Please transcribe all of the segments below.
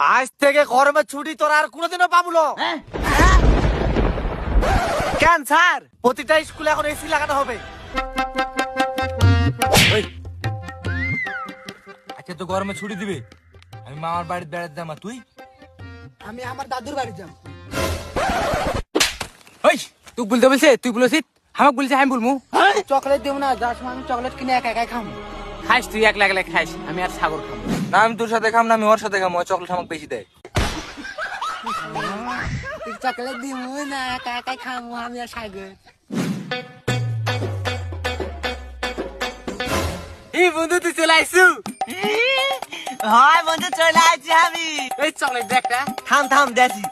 আজ থেকে গরমের ছুটি তোর আর কোনোদিনও পাবলো কেন স্যার? প্রতিটা স্কুলে এখন এসি লাগানো হবে। আচ্ছা তো গরমে ছুটি দিবে, আমি মামার বাড়িতে বেড়াতে যাবো, তুই? আমি আমার দাদুর বাড়ি যাব। ওই তুই বলতে বলছে, তুই বলেছিস আমাকে বলছে আমি বলবো। চকলেট দেবো না, যার সময় আমি চকলেট কিনে একা একাই খাবো। খাইস তুই একলা একলা খাইস, আমি আর সাগর খাবো না। আমি তোর সাথে খাম না, আমি ওর সাথে খাবো। চকলেট আমাকে বেশি দেয়। চকলেট দিব না, একা একাই খাবো আমি আর সাগর। এই বন্ধু তুই চলে আইসু? হ্যাঁ বন্ধু চলে আসছি আমি। এই চকলেট দে একটা। থাম থাম দেখি।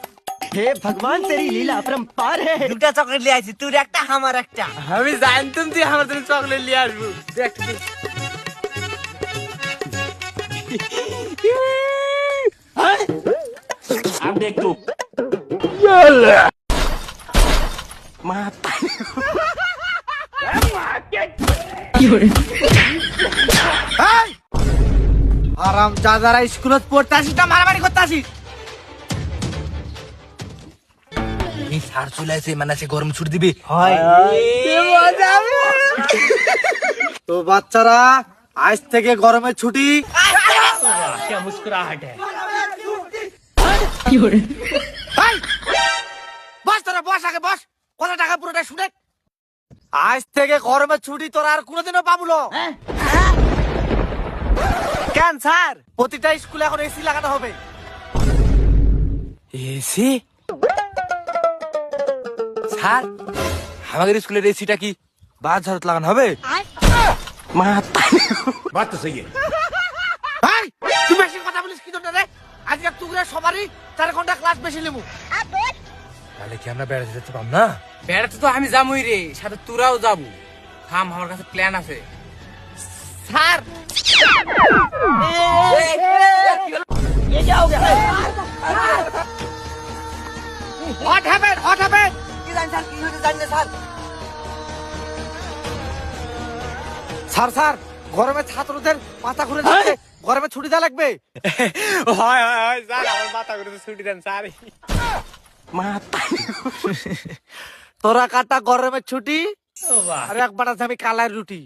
হে ভগবান তেরি লীলা अपरंपार है। দুটা চকলেট নিয়ে আসছি, তোর একটা আমার একটা। আমি জানতাম তুই আমার জন্য চকলেট নিয়ে আসবো। দেখ अब देख तू আরাম দাদারা স্কুলত পড়তে আসিস না মারামারি করতে আসিস? এই স্যার চলে আসে, মানে সে গরম ছুটি দিবে। হয় তো বাচ্চারা, আজ থেকে গরমের ছুটি। क्या मुस्कुराहट है। এই, বস তোরা বস, আগে বস, কথা টাকা পুরোটা শুনে। আজ থেকে গরমের ছুটি তোর আর কোনোদিনও পাবলো কেন স্যার? প্রতিটা স্কুলে এখন এসি লাগানো হবে। এসি? স্যার আমাদের স্কুলের এসিটা কি বাস ঝাড়ত লাগানো হবে? बात तो सही है। এই, তুই বেশি কথা বলিস কি জন্য রে? আজকে তুগরে সবারই 4 ঘন্টা ক্লাস বেশি নেবো। তাহলে কি আমরা বেড়াতে যেতে পারব না? বেড়াতে তো আমি যাবই রে, সাথে তোরাও যাবো। থাম, আমার কাছে প্ল্যান আছে। Sir What happened? What happened? কি জানি স্যার, কি হয়েছে জানি না স্যার। স্যার স্যার, গরমে ছাত্রদের মাথা ঘুরে যাচ্ছে, গরমে ছুটি দেওয়া লাগবে। হয় হয় হয় স্যার, আমার মাথা ঘুরে ছুটি দেন স্যার। তোরা কাটা গরমের ছুটি আর একবার আছে আমি কালার রুটি।